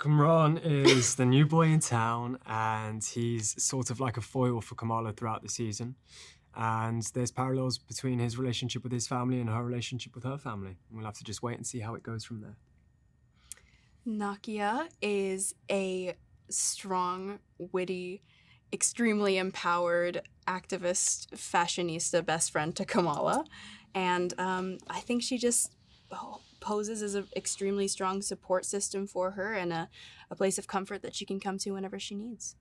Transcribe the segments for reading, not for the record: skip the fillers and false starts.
Kamran is the new boy in town, and he's sort of like a foil for Kamala throughout the season. And there's parallels between his relationship with his family and her relationship with her family. We'll have to just wait and see how it goes from there. Nakia is a strong, witty, extremely empowered activist, fashionista best friend to Kamala. And I think she just poses as an extremely strong support system for her and a place of comfort that she can come to whenever she needs.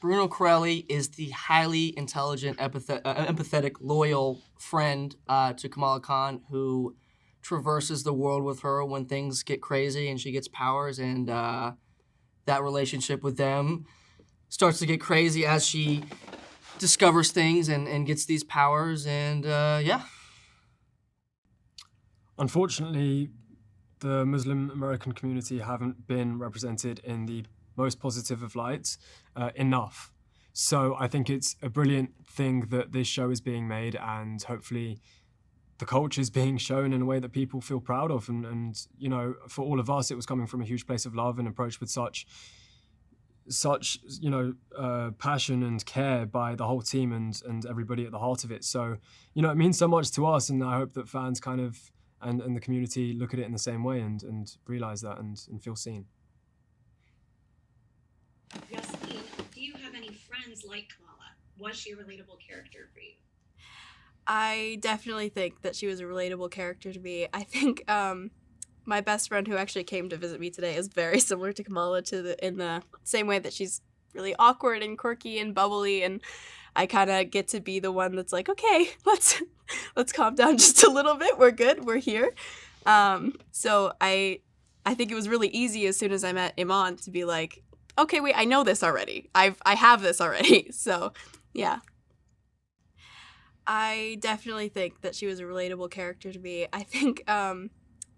Bruno Corelli is the highly intelligent, empathetic, loyal friend to Kamala Khan who traverses the world with her when things get crazy and she gets powers, and that relationship with them starts to get crazy as she discovers things and gets these powers, and yeah. Unfortunately, the Muslim American community haven't been represented in the most positive of lights enough. So I think it's a brilliant thing that this show is being made, and hopefully the culture is being shown in a way that people feel proud of. And you know, for all of us, it was coming from a huge place of love and approached with such passion and care by the whole team and everybody at the heart of it. So, you know, it means so much to us, and I hope that fans kind of and the community look at it in the same way and realize that and feel seen. Yasmeen, do you have any friends like Kamala? Was she a relatable character for you? I definitely think that she was a relatable character to me. I think my best friend who actually came to visit me today is very similar to Kamala in the same way that she's really awkward and quirky and bubbly, and I kind of get to be the one that's like, okay, let's calm down just a little bit. We're good. We're here. So I think it was really easy as soon as I met Iman to be like, okay, wait, I know this already. I have this already. So, yeah. I definitely think that she was a relatable character to me. I think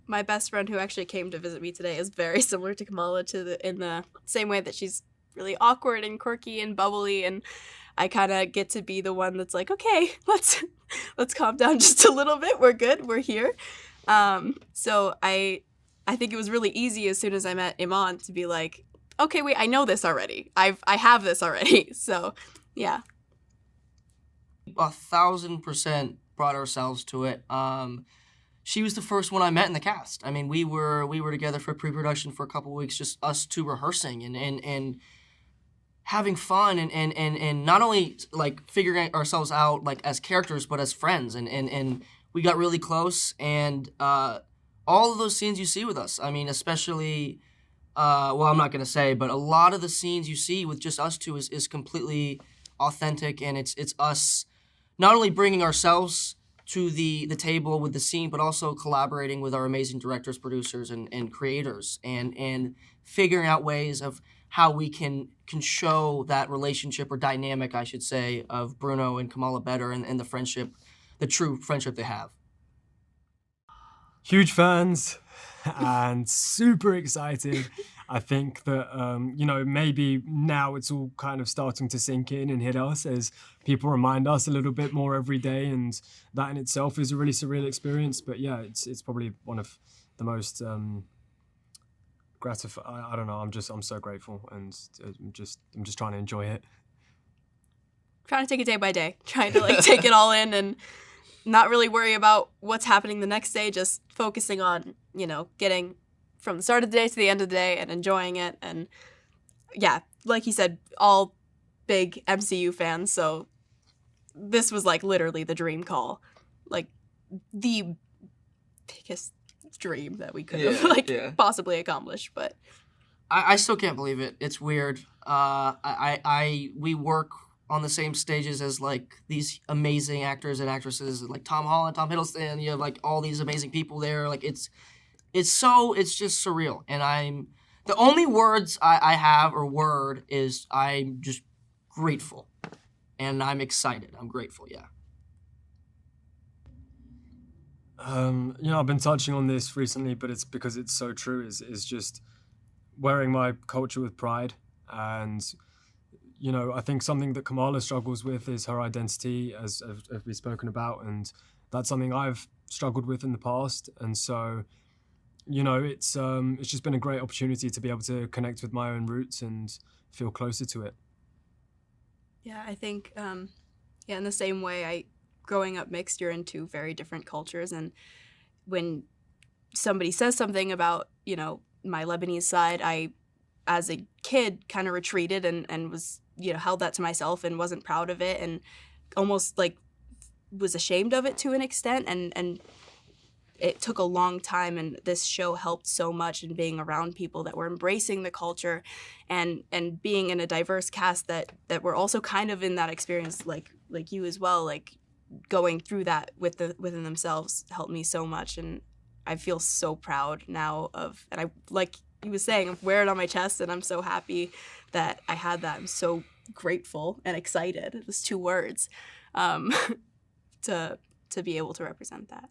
my best friend who actually came to visit me today is very similar to Kamala in the same way that she's really awkward and quirky and bubbly, and I kind of get to be the one that's like, okay, let's calm down just a little bit. We're good. We're here. So I think it was really easy as soon as I met Iman to be like, okay, wait, I know this already. I have this already. So, yeah. 1,000% brought ourselves to it. She was the first one I met in the cast. I mean, we were together for pre-production for a couple of weeks, just us two rehearsing and having fun and not only like figuring ourselves out like as characters, but as friends. And we got really close, and all of those scenes you see with us, I mean, especially, well, I'm not going to say, but a lot of the scenes you see with just us two is completely authentic, and it's us not only bringing ourselves to the table with the scene, but also collaborating with our amazing directors, producers, and creators, and figuring out ways of how we can show that relationship, or dynamic, I should say, of Bruno and Kamala better, and the friendship, the true friendship they have. Huge fans and super excited. I think that, maybe now it's all kind of starting to sink in and hit us as people remind us a little bit more every day, and that in itself is a really surreal experience. But yeah, it's probably one of the most gratifying. I don't know. I'm so grateful, and I'm just trying to enjoy it. Trying to take it day by day, trying to like take it all in and not really worry about what's happening the next day. Just focusing on, getting from the start of the day to the end of the day and enjoying it. And yeah, like he said, all big MCU fans, so this was like literally the dream call, like the biggest dream that we could have possibly accomplished. But I still can't believe it. It's weird. We work on the same stages as like these amazing actors and actresses like Tom Holland, Tom Hiddleston. You have like all these amazing people there. Like it's just surreal. And the only words I have or word is I'm just grateful, and I'm excited. I'm grateful. Yeah. I've been touching on this recently, but it's because it's so true, is just wearing my culture with pride. And, I think something that Kamala struggles with is her identity, as we've spoken about, and that's something I've struggled with in the past. And so, it's just been a great opportunity to be able to connect with my own roots and feel closer to it. Yeah, I think, in the same way, growing up mixed, you're in two very different cultures, and when somebody says something about, my Lebanese side, I, as a kid, kind of retreated and was, held that to myself and wasn't proud of it and almost like was ashamed of it to an extent. And it took a long time, and this show helped so much in being around people that were embracing the culture and being in a diverse cast that were also kind of in that experience like you as well, like going through that within themselves helped me so much. And I feel so proud now and I, like he was saying, I wear it on my chest, and I'm so happy that I had that. I'm so grateful and excited. Those two words, to be able to represent that.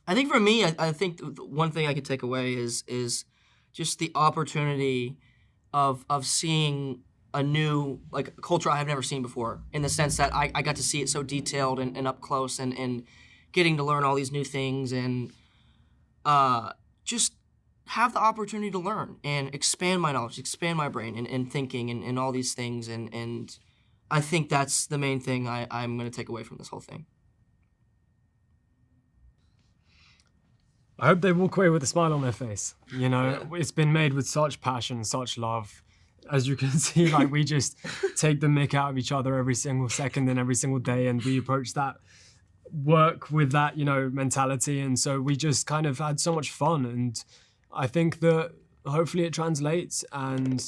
I think for me, I think one thing I could take away is just the opportunity of seeing a new culture I have never seen before, in the sense that I got to see it so detailed and up close, and getting to learn all these new things, and just have the opportunity to learn and expand my knowledge, expand my brain and thinking and all these things. And I think that's the main thing I'm going to take away from this whole thing. I hope they walk away with a smile on their face. It's been made with such passion, such love. As you can see, we just take the mick out of each other every single second and every single day, and we approach that work with that, mentality. And so we just kind of had so much fun, and I think that hopefully it translates, and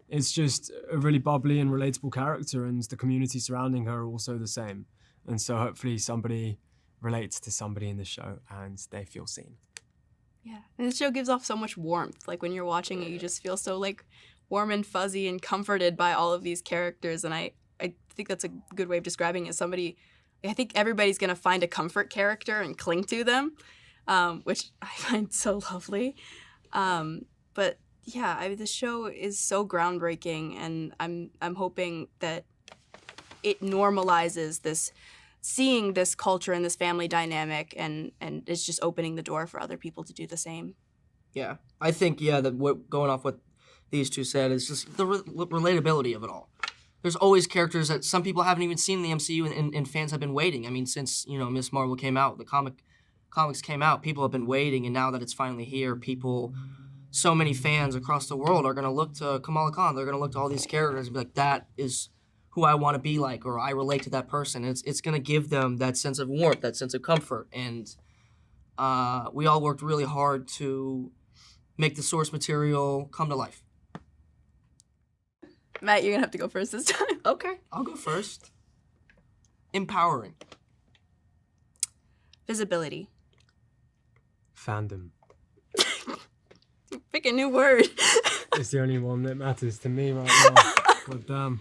it's just a really bubbly and relatable character, and the community surrounding her are also the same. And so hopefully somebody relates to somebody in the show and they feel seen. Yeah, and the show gives off so much warmth. When you're watching it, you just feel so warm and fuzzy and comforted by all of these characters. And I think that's a good way of describing it. I think everybody's going to find a comfort character and cling to them, which I find so lovely. But yeah, the show is so groundbreaking, and I'm hoping that it normalizes seeing this culture and this family dynamic, and it's just opening the door for other people to do the same. Yeah, I think, that going off what these two said is just the relatability of it all. There's always characters that some people haven't even seen in the MCU, and fans have been waiting. I mean, since, Ms. Marvel came out, the comics came out, people have been waiting, and now that it's finally here, so many fans across the world are going to look to Kamala Khan. They're going to look to all these characters and be like, that is who I want to be like, or I relate to that person. It's going to give them that sense of warmth, that sense of comfort. And we all worked really hard to make the source material come to life. Matt, you're going to have to go first this time. Okay, I'll go first. Empowering. Visibility. Fandom. Pick a new word. It's the only one that matters to me right now. God damn.